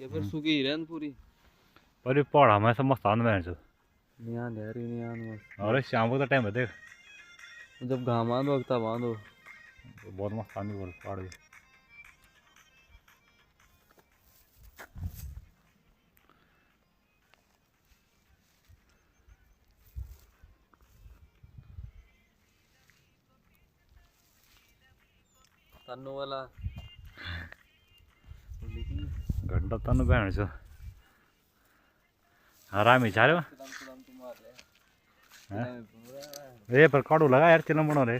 ये फिर सूखी ही रहन पूरी। पर ये पहाड़ में सब मस्तान में जो नियान है री नियान मस्त। अरे शाम को तो टाइम है देख जब घाम आंदो वक्त बांधो बहुत मस्तान भी बोल पहाड़ भी तन्नू वाला घंटा तन बहन जो आराम ही चाहे ये पर काड़ू लगा यार चिलम बनो रे